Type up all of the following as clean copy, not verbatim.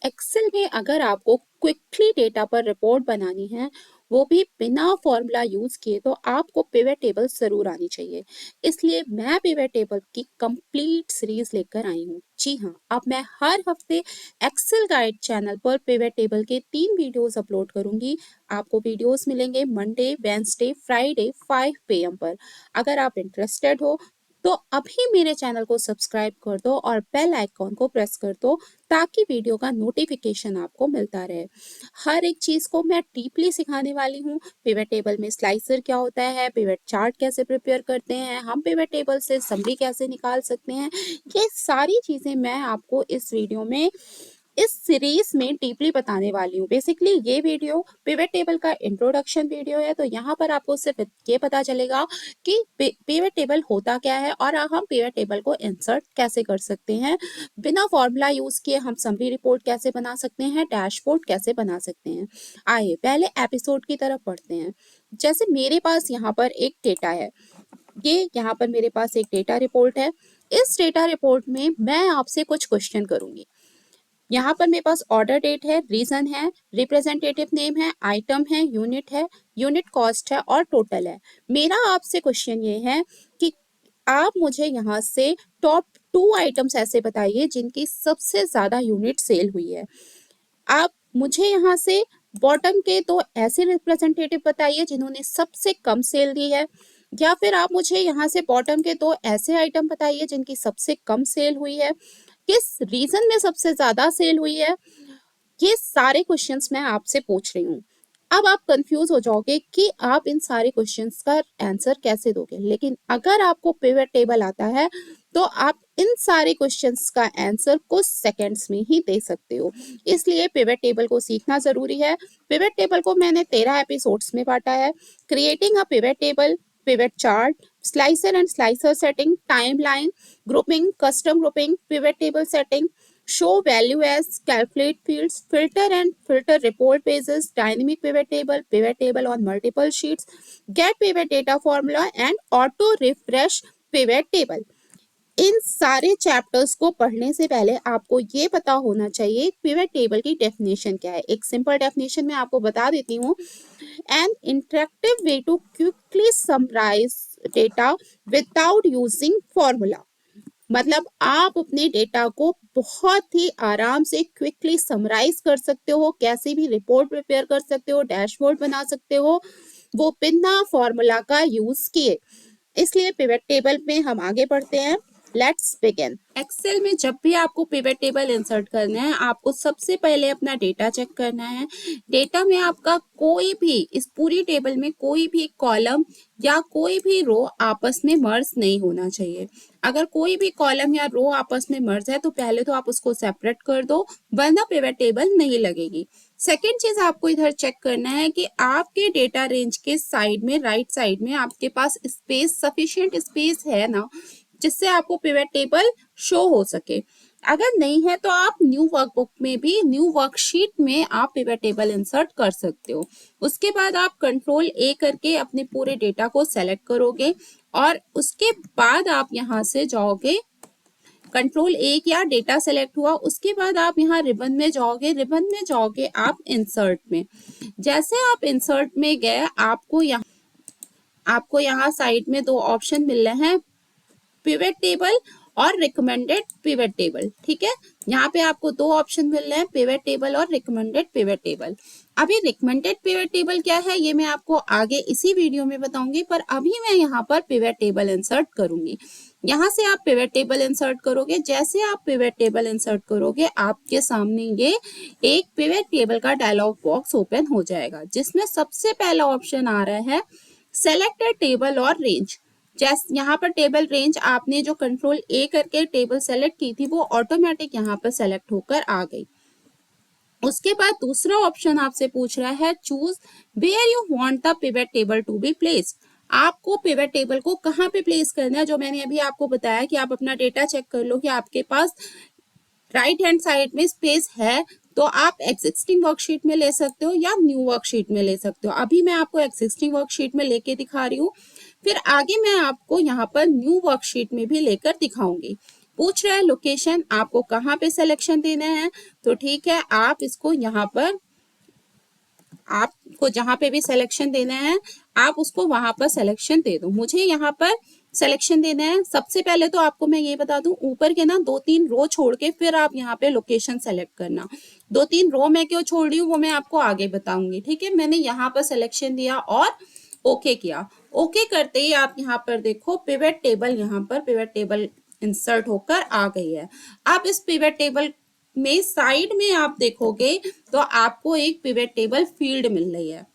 Excel में अगर आपको क्विकली डेटा पर रिपोर्ट बनानी है, वो भी बिना फॉर्मूला यूज किए, तो आपको पिवट टेबल जरूर आनी चाहिए। इसलिए मैं पिवट टेबल की कंप्लीट सीरीज लेकर आई हूँ। जी हाँ, अब मैं हर हफ्ते एक्सेल गाइड चैनल पर पिवट टेबल के 3 वीडियोस अपलोड करूंगी। आपको वीडियोस मिलेंगे मंडे, वेंसडे, फ्राइडे 5 PM पर। अगर आप इंटरेस्टेड हो तो अभी मेरे चैनल को सब्सक्राइब कर दो और बेल आइकॉन को प्रेस कर दो, ताकि वीडियो का नोटिफिकेशन आपको मिलता रहे। हर एक चीज को मैं डीपली सिखाने वाली हूँ। पिवट टेबल में स्लाइसर क्या होता है, पिवट चार्ट कैसे प्रिपेयर करते हैं, हम पिवट टेबल से समरी कैसे निकाल सकते हैं, ये सारी चीजें मैं आपको इस वीडियो में, इस सीरीज में डीपली बताने वाली हूँ। बेसिकली ये वीडियो पिवट टेबल का इंट्रोडक्शन वीडियो है, तो यहाँ पर आपको सिर्फ ये पता चलेगा कि पिवट टेबल होता क्या है और हम पिवट टेबल को इंसर्ट कैसे कर सकते हैं। बिना फॉर्मूला यूज किए हम समरी रिपोर्ट कैसे बना सकते हैं, डैशबोर्ड कैसे बना सकते हैं। आइए पहले एपिसोड की तरफ पढ़ते हैं। जैसे मेरे पास यहाँ पर एक डेटा है, ये यहाँ पर मेरे पास एक डेटा रिपोर्ट है। इस डेटा रिपोर्ट में मैं आपसे कुछ क्वेश्चन करूंगी। यहाँ पर मेरे पास ऑर्डर डेट है, रीजन है, रिप्रेजेंटेटिव नेम है, आइटम है, यूनिट कॉस्ट है और टोटल है। मेरा आपसे क्वेश्चन ये है कि आप मुझे यहाँ से टॉप 2 आइटम्स ऐसे बताइए जिनकी सबसे ज्यादा यूनिट सेल हुई है। आप मुझे यहाँ से बॉटम के 2 ऐसे रिप्रेजेंटेटिव बताइए जिन्होंने सबसे कम सेल दी है, या फिर आप मुझे यहाँ से बॉटम के 2 ऐसे आइटम बताइए जिनकी सबसे कम सेल हुई है, किस रीजन में सबसे ज्यादा सेल हुई है। ये सारे क्वेश्चंस मैं आपसे पूछ रही हूँ। अब आप कंफ्यूज हो जाओगे कि आप इन सारे क्वेश्चंस का आंसर कैसे दोगे, लेकिन अगर आपको पिवट टेबल आता है तो आप इन सारे क्वेश्चंस का आंसर कुछ सेकंड्स में ही दे सकते हो। इसलिए पिवट टेबल को सीखना जरूरी है। पिवट टेबल को मैंने 13 एपिसोड्स में बांटा है। Creating a pivot table, pivot chart, slicer and slicer setting, timeline, grouping, custom grouping, pivot table setting, show value as, calculate fields, filter and filter report pages, dynamic pivot table on multiple sheets, get pivot data formula and auto refresh pivot table। इन सारे chapters को पढ़ने से पहले आपको ये पता होना चाहिए पिवट टेबल की डेफिनेशन क्या है। एक सिंपल डेफिनेशन मैं आपको बता देती हूँ। An interactive way to quickly summarise data without using formula. मतलब आप अपने डेटा को बहुत ही आराम से क्विकली समराइज कर सकते हो, कैसे भी रिपोर्ट प्रिपेयर कर सकते हो, डैशबोर्ड बना सकते हो, वो बिना फॉर्मूला का यूज किए। इसलिए पिवट टेबल में हम आगे बढ़ते हैं। Let's begin. एक्सेल में जब भी आपको पिवट टेबल इंसर्ट करना है, आपको सबसे पहले अपना डेटा चेक करना है। डेटा में आपका कोई भी, इस पूरी टेबल में कोई भी कॉलम या कोई भी रो आपस में मर्ज नहीं होना चाहिए। अगर कोई भी कॉलम या रो आपस में मर्ज है तो पहले तो आप उसको सेपरेट कर दो, वरना पिवट टेबल नहीं लगेगी। सेकेंड चीज आपको इधर चेक करना है कि आपके डेटा रेंज के साइड में, राइट साइड में आपके पास स्पेस, सफिशिएंट स्पेस है ना, जिससे आपको पिवट टेबल शो हो सके। अगर नहीं है तो आप न्यू वर्कबुक में भी, न्यू वर्कशीट में आप पिवट टेबल इंसर्ट कर सकते हो। उसके बाद आप कंट्रोल A करके अपने पूरे डेटा को सेलेक्ट करोगे और उसके बाद आप यहाँ से जाओगे, कंट्रोल A किया, डेटा सेलेक्ट हुआ, उसके बाद आप यहाँ रिबन में जाओगे, रिबन में जाओगे आप इंसर्ट में। जैसे आप इंसर्ट में गए, आपको यहाँ साइड में 2 ऑप्शन मिल रहे हैं, पिवट टेबल और रिकमेंडेड पिवट टेबल। ठीक है, यहाँ पे आपको 2 ऑप्शन मिल रहे हैं, पिवट टेबल और रिकमेंडेड पिवट टेबल। अभी रिकमेंडेड पिवट टेबल क्या है ये मैं आपको आगे इसी वीडियो में बताऊंगी, पर अभी मैं यहाँ पर पिवट टेबल इंसर्ट करूंगी। यहाँ से आप पिवट टेबल इंसर्ट करोगे। जैसे आप पिवट टेबल इंसर्ट करोगे, आपके सामने ये एक पिवट टेबल का डायलॉग बॉक्स ओपन हो जाएगा, जिसमें सबसे पहला ऑप्शन आ रहा है सेलेक्ट टेबल और रेंज। जैसे यहाँ पर टेबल रेंज, आपने जो कंट्रोल A करके टेबल सेलेक्ट की थी वो ऑटोमेटिक यहाँ पर सेलेक्ट होकर आ गई। उसके बाद दूसरा ऑप्शन आपसे पूछ रहा है choose where you want the pivot table to be placed. आपको पिवट टेबल को कहाँ पे प्लेस करना है। जो मैंने अभी आपको बताया कि आप अपना डेटा चेक कर लो कि आपके पास राइट हैंड साइड में स्पेस है, तो आप एग्जिस्टिंग वर्कशीट में ले सकते हो या न्यू वर्कशीट में ले सकते हो। अभी मैं आपको एग्जिस्टिंग वर्कशीट में लेके दिखा रही हूँ, फिर आगे मैं आपको यहाँ पर न्यू वर्कशीट में भी लेकर दिखाऊंगी। पूछ रहा है लोकेशन, आपको कहाँ पे सिलेक्शन देना है, तो ठीक है आप इसको यहाँ पर, आपको जहां पे भी सिलेक्शन देना है आप उसको वहां पर सिलेक्शन दे दो। मुझे यहाँ पर सिलेक्शन देना है। सबसे पहले तो आपको मैं ये बता दूं, ऊपर के ना 2-3 रो छोड़ के फिर आप यहाँ पे लोकेशन सेलेक्ट करना। 2-3 रो मैं क्यों छोड़ रही हूँ वो मैं आपको आगे बताऊंगी, ठीक है। मैंने यहाँ पर सिलेक्शन दिया और ओके किया। ओके करते ही आप यहाँ पर देखो पिवट टेबल, यहाँ पर पिवट टेबल इंसर्ट होकर आ गई है। अब इस पिवट टेबल में साइड में आप देखोगे तो आपको एक पिवट टेबल फील्ड मिल रही है,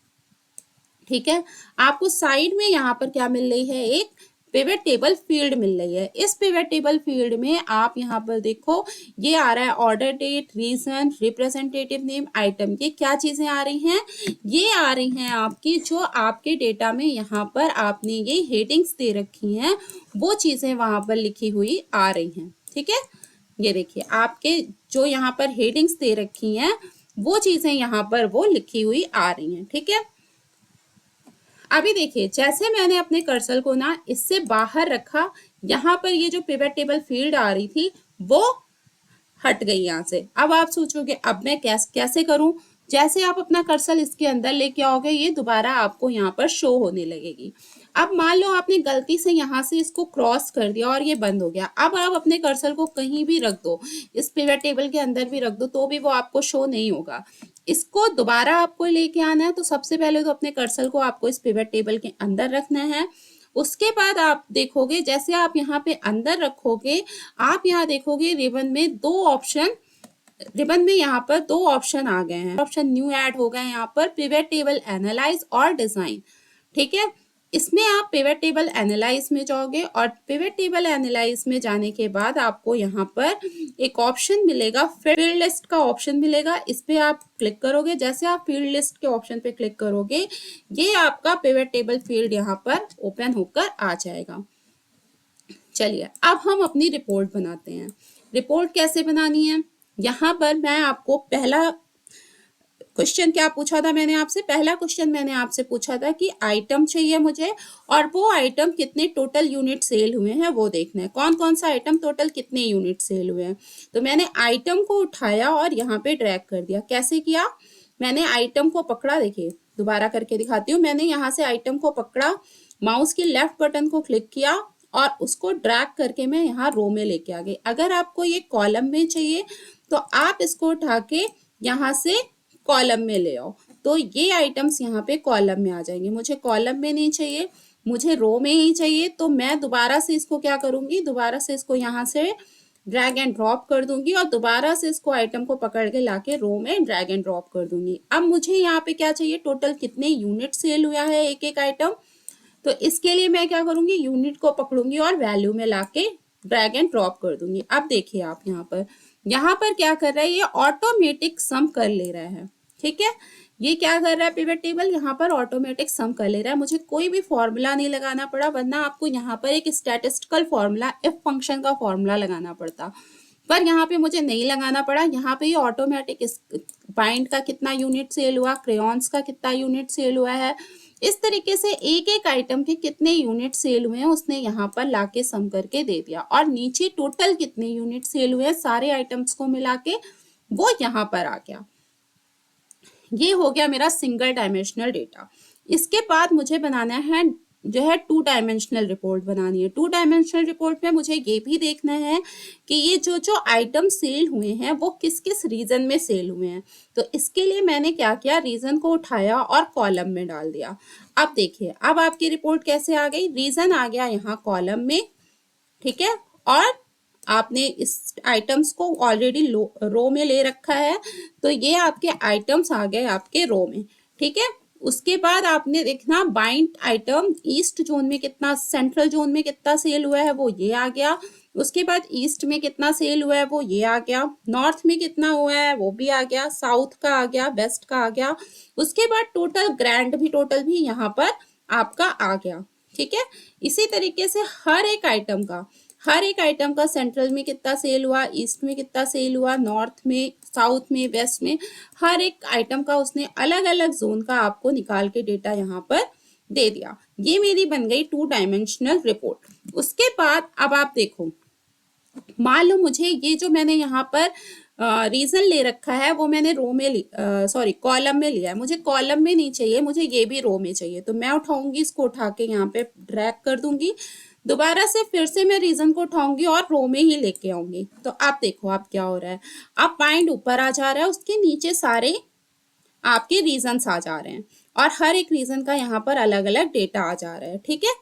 ठीक है। आपको साइड में यहाँ पर क्या मिल रही है, एक पिवट टेबल फील्ड मिल रही है। इस पिवट टेबल फील्ड में आप यहाँ पर देखो ये आ रहा है order date, region, representative name, item. ये क्या चीजें आ रही हैं, ये आ रही हैं आपकी जो आपके डेटा में यहाँ पर आपने ये हेडिंग्स दे रखी हैं, वो चीजें वहां पर लिखी हुई आ रही हैं, ठीक है। ये देखिए आपके जो यहाँ पर हेडिंग्स दे रखी हैं वो चीजें यहाँ पर वो लिखी हुई आ रही हैं, ठीक है। अभी देखिए जैसे मैंने अपने कर्सर को ना इससे बाहर रखा, यहाँ पर ये जो पिवट टेबल फील्ड आ रही थी वो हट गई यहाँ से। अब आप सोचोगे अब मैं कैसे करूं, जैसे आप अपना कर्सर इसके अंदर लेके आओगे ये दोबारा आपको यहाँ पर शो होने लगेगी। अब मान लो आपने गलती से यहाँ से इसको क्रॉस कर दिया और ये बंद हो गया। अब आप अपने कर्सर को कहीं भी रख दो, इस पिवट टेबल के अंदर भी रख दो तो भी वो आपको शो नहीं होगा। इसको दोबारा आपको लेके आना है तो सबसे पहले तो अपने कर्सर को आपको इस पिवट टेबल के अंदर रखना है। उसके बाद आप देखोगे जैसे आप यहाँ पे अंदर रखोगे, आप यहाँ देखोगे रिबन में दो ऑप्शन, रिबन में यहाँ पर दो ऑप्शन आ गए हैं, ऑप्शन न्यू ऐड हो गए यहाँ पर, पिवट टेबल एनालाइज और डिजाइन, ठीक है। इसमें आप पिवट टेबल एनालाइज में जाओगे और पिवट टेबल एनालाइज में जाने के बाद आपको यहाँ पर एक ऑप्शन मिलेगा, फील्ड लिस्ट का ऑप्शन मिलेगा। इस पे आप क्लिक करोगे, जैसे आप फील्ड लिस्ट के ऑप्शन पे क्लिक करोगे ये आपका पिवट टेबल फील्ड यहाँ पर ओपन होकर आ जाएगा। चलिए अब हम अपनी रिपोर्ट बनाते हैं। रिपोर्ट कैसे बनानी है, यहाँ पर मैं आपको पहला क्वेश्चन क्या पूछा था मैंने आपसे, पहला क्वेश्चन मैंने आपसे पूछा था कि आइटम चाहिए मुझे और वो आइटम कितने टोटल यूनिट सेल हुए हैं वो देखना है, कौन कौन सा आइटम टोटल कितने यूनिट सेल हुए हैं। तो मैंने आइटम को उठाया और यहाँ पे ड्रैग कर दिया। कैसे किया, मैंने आइटम को पकड़ा, देखिए दोबारा करके दिखाती हूँ। मैंने यहाँ से आइटम को पकड़ा, माउस के लेफ्ट बटन को क्लिक किया और उसको ड्रैग करके मैं यहाँ रो में लेके आ गई। अगर आपको ये कॉलम में चाहिए तो आप इसको उठा के यहाँ से कॉलम में ले आओ, तो ये आइटम्स यहाँ पे कॉलम में आ जाएंगे। मुझे कॉलम में नहीं चाहिए, मुझे रो में ही चाहिए, तो मैं दोबारा से इसको क्या करूंगी, दोबारा से इसको यहाँ से ड्रैग एंड ड्रॉप कर दूंगी और दोबारा से इसको आइटम को पकड़ के लाके रो में ड्रैग एंड ड्रॉप कर दूंगी। अब मुझे यहाँ पे क्या चाहिए, टोटल कितने यूनिट सेल हुआ है एक एक आइटम। तो इसके लिए मैं क्या करूंगी, यूनिट को पकड़ूंगी और वैल्यू में लाके ड्रैग एंड ड्रॉप कर दूंगी। अब देखिए आप यहाँ पर क्या कर रहा है, ये ऑटोमेटिक सम कर ले रहा है, ठीक है। ये क्या कर रहा है, पिवट टेबल यहाँ पर ऑटोमेटिक सम कर ले रहा है। मुझे कोई भी फॉर्मूला नहीं लगाना पड़ा, वरना आपको यहाँ पर एक स्टैटिस्टिकल फॉर्मूला, इफ फंक्शन का फॉर्मूला लगाना पड़ता, पर यहाँ पे मुझे नहीं लगाना पड़ा। यहाँ पे ये ऑटोमेटिक बाइंड का कितना यूनिट सेल हुआ, क्रेयॉन्स का कितना यूनिट सेल हुआ है, इस तरीके से एक एक आइटम के कितने यूनिट सेल हुए हैं उसने यहाँ पर लाके सम करके दे दिया। और नीचे टोटल कितने यूनिट सेल हुए हैं सारे आइटम्स को मिला के वो यहाँ पर आ गया। ये हो गया मेरा सिंगल डायमेंशनल डेटा। इसके बाद मुझे बनाना है जो है 2 डायमेंशनल रिपोर्ट बनानी है। 2 डायमेंशनल रिपोर्ट में मुझे ये भी देखना है कि ये जो जो आइटम सेल हुए हैं वो किस किस रीजन में सेल हुए हैं। तो इसके लिए मैंने क्या किया, रीजन को उठाया और कॉलम में डाल दिया। अब देखिए अब आपकी रिपोर्ट कैसे आ गई, रीजन आ गया यहाँ कॉलम में, ठीक है, और आपने इस आइटम्स को ऑलरेडी रो में ले रखा है, तो ये आपके आइटम्स आ गए आपके रो में, ठीक है। उसके बाद आपने देखना बाइंड आइटम ईस्ट जोन में कितना, सेंट्रल जोन में कितना सेल हुआ है वो ये आ गया। उसके बाद ईस्ट में कितना सेल हुआ है वो ये आ गया, नॉर्थ में कितना हुआ है वो भी आ गया, साउथ का आ गया, वेस्ट का आ गया। उसके बाद टोटल ग्रैंड भी, टोटल भी यहाँ पर आपका आ गया, ठीक है। इसी तरीके से हर एक आइटम का सेंट्रल में कितना सेल हुआ, ईस्ट में कितना सेल हुआ, नॉर्थ में, साउथ में, वेस्ट में, हर एक आइटम का उसने अलग अलग जोन का आपको निकाल के डेटा यहाँ पर दे दिया। ये मेरी बन गई 2 डायमेंशनल रिपोर्ट। उसके बाद अब आप देखो मान लो मुझे ये जो मैंने यहाँ पर रीजन ले रखा है वो मैंने रो में सॉरी कॉलम में लिया है, मुझे कॉलम में नहीं चाहिए, मुझे ये भी रो में चाहिए। तो मैं उठाऊंगी इसको, उठा के यहाँ पे ड्रैग कर दूंगी, दोबारा से फिर से मैं रीजन को उठाऊंगी और रो में ही लेके आऊंगी। तो आप देखो आप क्या हो रहा है, अब बाइंड ऊपर आ जा रहा है, उसके नीचे सारे आपके रीजन्स आ जा रहे हैं और हर एक रीजन का यहाँ पर अलग अलग डेटा आ जा रहा है। ठीक है,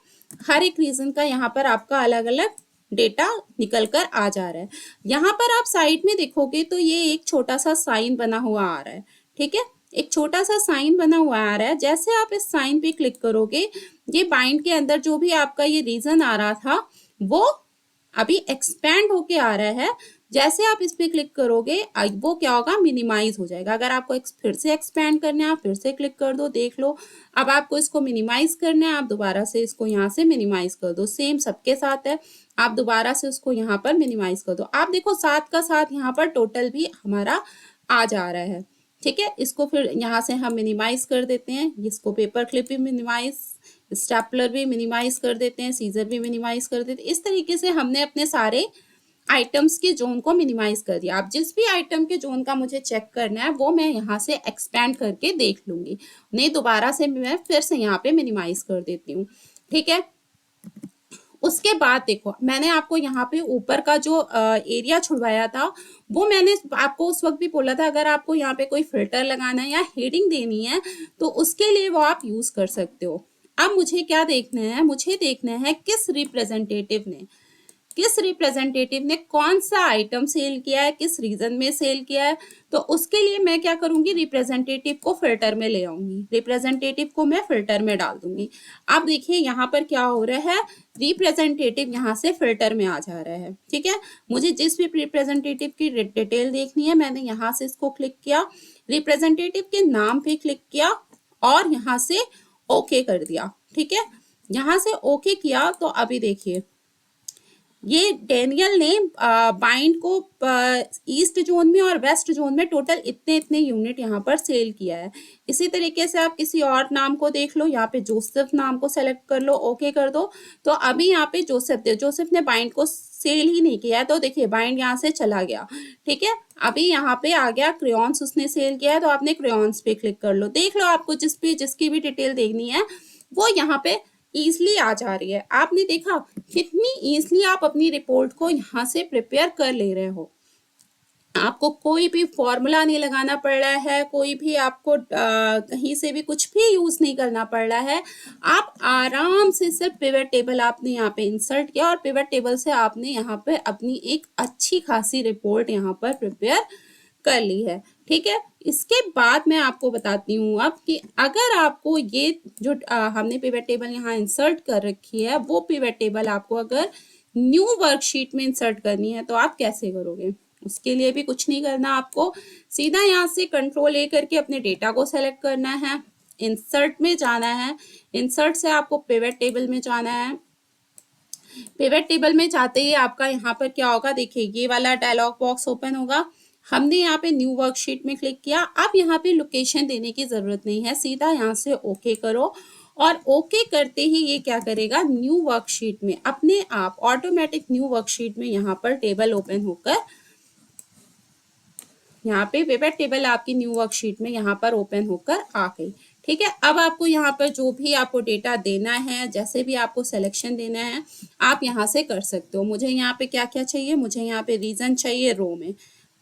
हर एक रीजन का यहाँ पर आपका अलग अलग डेटा निकल कर आ जा रहा है। यहाँ पर आप साइड में देखोगे तो ये एक छोटा सा साइन बना हुआ आ रहा है। ठीक है, एक छोटा सा साइन बना हुआ आ रहा है, जैसे आप इस साइन पे क्लिक करोगे ये बाइंड के अंदर जो भी आपका ये रीजन आ रहा था वो अभी एक्सपैंड होके आ रहा है। जैसे आप इस पे क्लिक करोगे वो क्या होगा, मिनिमाइज हो जाएगा। अगर आपको फिर से एक्सपैंड करना है आप फिर से क्लिक कर दो, देख लो। अब आपको इसको मिनिमाइज करना है, आप दोबारा से इसको यहाँ से मिनिमाइज कर दो, सेम सबके साथ है, आप दोबारा से उसको यहाँ पर मिनिमाइज कर दो। आप देखो साथ का साथ यहाँ पर टोटल भी हमारा आ जा रहा है। ठीक है, इसको फिर यहाँ से हम मिनिमाइज कर देते हैं, इसको पेपर क्लिप भी मिनिमाइज, स्टेपलर भी मिनिमाइज कर देते हैं, सीजर भी मिनिमाइज कर देते हैं। इस तरीके से हमने अपने सारे आइटम्स के जोन को मिनिमाइज कर दिया। अब जिस भी आइटम के जोन का मुझे चेक करना है वो मैं यहाँ से एक्सपैंड करके देख लूंगी, नहीं दोबारा से मैं फिर से यहाँ पे मिनिमाइज कर देती हूँ। ठीक है, उसके बाद देखो मैंने आपको यहाँ पे ऊपर का जो एरिया छुड़वाया था वो मैंने आपको उस वक्त भी बोला था, अगर आपको यहाँ पे कोई फिल्टर लगाना है या हेडिंग देनी है तो उसके लिए वो आप यूज कर सकते हो। अब मुझे क्या देखना है, मुझे देखना है किस रिप्रेजेंटेटिव ने कौन सा आइटम सेल किया है, किस रीजन में सेल किया है। तो उसके लिए मैं क्या करूंगी, रिप्रेजेंटेटिव को फिल्टर में ले आऊंगी, रिप्रेजेंटेटिव को मैं फिल्टर में डाल दूंगी। अब देखिए यहाँ पर क्या हो रहा है, रिप्रेजेंटेटिव यहाँ से फिल्टर में आ जा रहा है। ठीक है, मुझे जिस भी रिप्रेजेंटेटिव की डिटेल देखनी है मैंने यहाँ से इसको क्लिक किया, रिप्रेजेंटेटिव के नाम पे क्लिक किया और यहाँ से ओके कर दिया। ठीक है, यहाँ से ओके किया तो अभी देखिए ये डेनियल ने बाइंड को ईस्ट जोन में और वेस्ट जोन में टोटल इतने इतने यूनिट यहाँ पर सेल किया है। इसी तरीके से आप किसी और नाम को देख लो, यहाँ पे जोसेफ नाम को सेलेक्ट कर लो, ओके कर दो। तो अभी यहाँ पे जोसेफ ने बाइंड को सेल ही नहीं किया है, तो देखिए बाइंड यहाँ से चला गया। ठीक है, अभी यहाँ पे आ गया क्रेयॉन्स उसने सेल किया है, तो आपने क्रेयॉन्स पे क्लिक कर लो, देख लो आपको जिसकी भी डिटेल देखनी है वो यहाँ पे ईजिली आ जा रही है। आपने देखा कितनी ईजिली आप अपनी रिपोर्ट को यहाँ से प्रिपेयर कर ले रहे हो, आपको कोई भी फॉर्मूला नहीं लगाना पड़ रहा है, कोई भी आपको कहीं से भी कुछ भी यूज नहीं करना पड़ रहा है। आप आराम से सिर्फ पिवट टेबल आपने यहाँ पे इंसर्ट किया और पिवट टेबल से आपने यहाँ पे अपनी एक अच्छी खासी रिपोर्ट यहाँ पर प्रिपेयर कर ली है। ठीक है, इसके बाद मैं आपको बताती हूँ अब कि अगर आपको ये जो हमने पिवट टेबल यहाँ इंसर्ट कर रखी है वो पिवट टेबल आपको अगर न्यू वर्कशीट में इंसर्ट करनी है तो आप कैसे करोगे। उसके लिए भी कुछ नहीं करना, आपको सीधा यहाँ से कंट्रोल ए करके अपने डेटा को सेलेक्ट करना है, इंसर्ट में जाना है, इंसर्ट से आपको पिवट टेबल में जाना है। पिवट टेबल में जाते ही आपका यहाँ पर क्या होगा, देखिए ये वाला डायलॉग बॉक्स ओपन होगा। हमने यहाँ पे न्यू वर्कशीट में क्लिक किया, अब यहाँ पे लोकेशन देने की जरूरत नहीं है, सीधा यहाँ से ओके करो और ओके करते ही ये क्या करेगा, न्यू वर्कशीट में अपने आप ऑटोमेटिक न्यू वर्कशीट में यहाँ पर टेबल ओपन होकर यहाँ पे पिवट टेबल आपकी न्यू वर्कशीट में यहाँ पर ओपन होकर आ गई। ठीक है, अब आपको यहाँ पर जो भी आपको डेटा देना है, जैसे भी आपको सिलेक्शन देना है आप यहाँ से कर सकते हो। मुझे यहाँ पे क्या क्या चाहिए, मुझे यहाँ पे रीजन चाहिए रो में,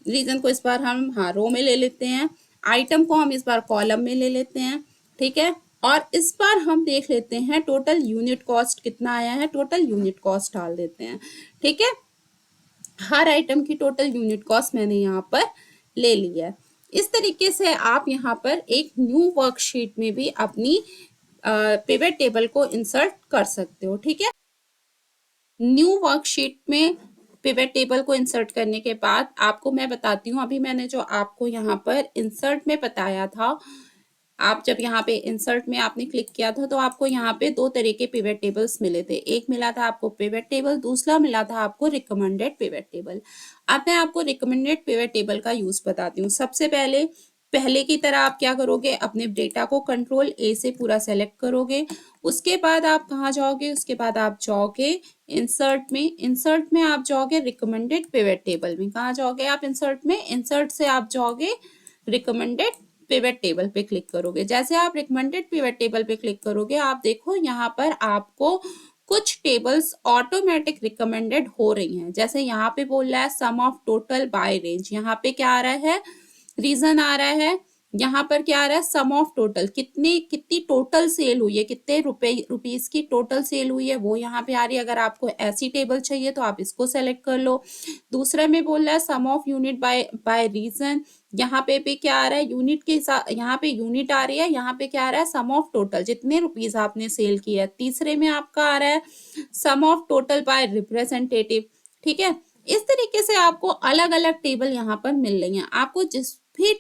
रीजन को इस बार हम रो में ले लेते हैं, आइटम को हम इस बार कॉलम में ले लेते हैं। ठीक है, और इस बार हम देख लेते हैं टोटल यूनिट कॉस्ट कितना आया है, टोटल यूनिट कॉस्ट डाल देते हैं। ठीक है, हर आइटम की टोटल यूनिट कॉस्ट मैंने यहाँ पर ले लिया है। इस तरीके से आप यहाँ पर एक न्यू वर्कशीट में भी अपनी पिवट टेबल को इंसर्ट कर सकते हो। ठीक है, न्यू वर्कशीट में पिवट टेबल को इंसर्ट करने के बाद आपको मैं बताती हूँ, अभी मैंने जो आपको यहाँ पर इंसर्ट में बताया था, आप जब यहाँ पे इंसर्ट में आपने क्लिक किया था तो आपको यहाँ पे दो तरह के पिवट टेबल्स मिले थे, एक मिला था आपको पिवट टेबल, दूसरा मिला था आपको रिकमेंडेड पिवट टेबल। अब मैं आपको रिकमेंडेड पिवट टेबल का यूज बताती हूँ। सबसे पहले पहले की तरह आप क्या करोगे, अपने डेटा को कंट्रोल ए से पूरा सेलेक्ट करोगे। उसके बाद आप कहाँ जाओगे, उसके बाद आप जाओगे इंसर्ट में। इंसर्ट में आप जाओगे रिकमेंडेड पिवट टेबल में। कहाँ जाओगे आप इंसर्ट में, इंसर्ट से आप जाओगे रिकमेंडेड पिवट टेबल पे क्लिक करोगे। जैसे आप रिकमेंडेड पिवट टेबल पे क्लिक करोगे, आप देखो यहाँ पर आपको कुछ टेबल्स ऑटोमेटिक रिकमेंडेड हो रही हैं। जैसे यहाँ पे बोल रहा है some of total bye range, यहाँ पे क्या आ रहा है, रीजन आ रहा है। यहाँ पर क्या आ रहा है, सम ऑफ टोटल, कितनी टोटल सेल हुई है, कितने रुपीस की टोटल सेल हुई है, वो यहाँ पे आ रही है। अगर आपको ऐसी टेबल चाहिए तो आप इसको सेलेक्ट कर लो। दूसरा में बोल रहा है some of unit by by reason, यहाँ पे भी क्या आ रहा है, यूनिट के हिसाब, यहाँ पे यूनिट आ रही है, यहाँ पे क्या आ रहा है, सम ऑफ टोटल, जितने रुपीस आपने सेल किया है। तीसरे में आपका आ रहा है some of total bye representative. ठीक है, इस तरीके से आपको अलग अलग टेबल यहाँ पर मिल रही हैं। आपको जिस भी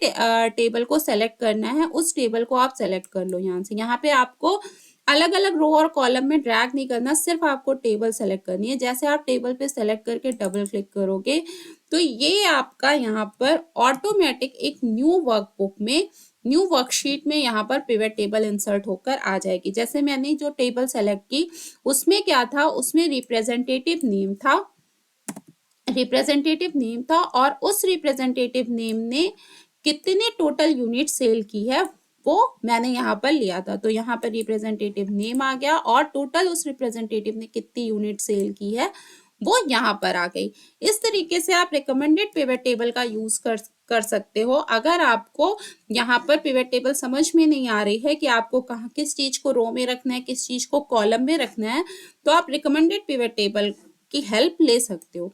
टेबल को सेलेक्ट करना है उस टेबल को आप सेलेक्ट कर लो यहाँ से। यहाँ पे आपको अलग अलग रो और कॉलम में ड्रैग नहीं करना, सिर्फ आपको टेबल सेलेक्ट करनी है। जैसे आप टेबल पे सेलेक्ट करके डबल क्लिक करोगे तो ये आपका यहाँ पर ऑटोमेटिक एक न्यू वर्कबुक में, न्यू वर्कशीट में यहाँ पर पिवट टेबल इंसर्ट होकर आ जाएगी। जैसे मैंने जो टेबल सेलेक्ट की उसमें क्या था, उसमें रिप्रेजेंटेटिव नेम था और उस रिप्रेजेंटेटिव नेम ने कितने टोटल यूनिट सेल की है वो मैंने यहाँ पर लिया था। तो यहाँ पर रिप्रेजेंटेटिव नेम आ गया और टोटल उस रिप्रेजेंटेटिव ने कितनी यूनिट सेल की है वो यहाँ पर आ गई। इस तरीके से आप रिकमेंडेड पिवट टेबल का यूज कर सकते हो। अगर आपको यहाँ पर पिवट टेबल समझ में नहीं आ रही है कि आपको कहाँ किस चीज को रो में रखना है, किस चीज को कॉलम में रखना है, तो आप रिकमेंडेड पिवट टेबल की हेल्प ले सकते हो।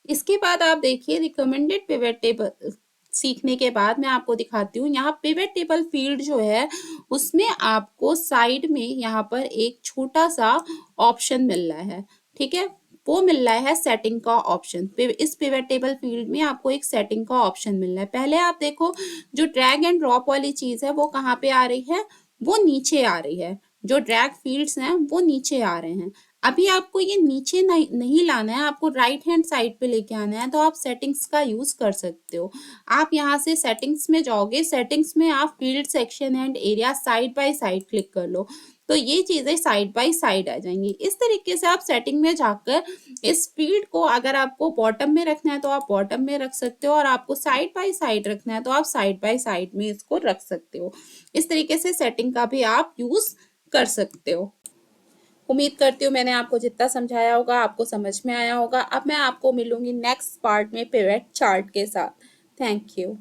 इसके बाद आप देखिए रिकमेंडेड पिवट टेबल सीखने के बाद मैं आपको दिखाती हूँ। यहाँ पिवट टेबल फील्ड जो है उसमें आपको साइड में यहाँ पर एक छोटा सा ऑप्शन मिल रहा है। ठीक है, वो मिल रहा है सेटिंग का ऑप्शन। इस पिवट टेबल फील्ड में आपको एक सेटिंग का ऑप्शन मिल रहा है। पहले आप देखो जो ड्रैग एंड ड्रॉप वाली चीज है वो कहाँ पे आ रही है, वो नीचे आ रही है। जो ड्रैग फील्ड्स हैं वो नीचे आ रहे हैं। अभी आपको ये नीचे नहीं लाना है, आपको राइट हैंड साइड पे लेके आना है, तो आप सेटिंग्स का यूज कर सकते हो। आप यहाँ से सेटिंग्स में जाओगे, सेटिंग्स में आप field section and area side by side click कर लो, तो ये चीजें साइड बाय साइड आ जाएंगी। इस तरीके से आप सेटिंग में जाकर इस फील्ड को अगर आपको बॉटम में रखना है तो आप बॉटम में रख सकते हो और आपको साइड बाय साइड रखना है तो आप साइड बाय साइड में इसको रख सकते हो। इस तरीके से सेटिंग का भी आप यूज कर सकते हो। उम्मीद करती हूँ मैंने आपको जितना समझाया होगा आपको समझ में आया होगा। अब मैं आपको मिलूंगी नेक्स्ट पार्ट में पिवट चार्ट के साथ। Thank you.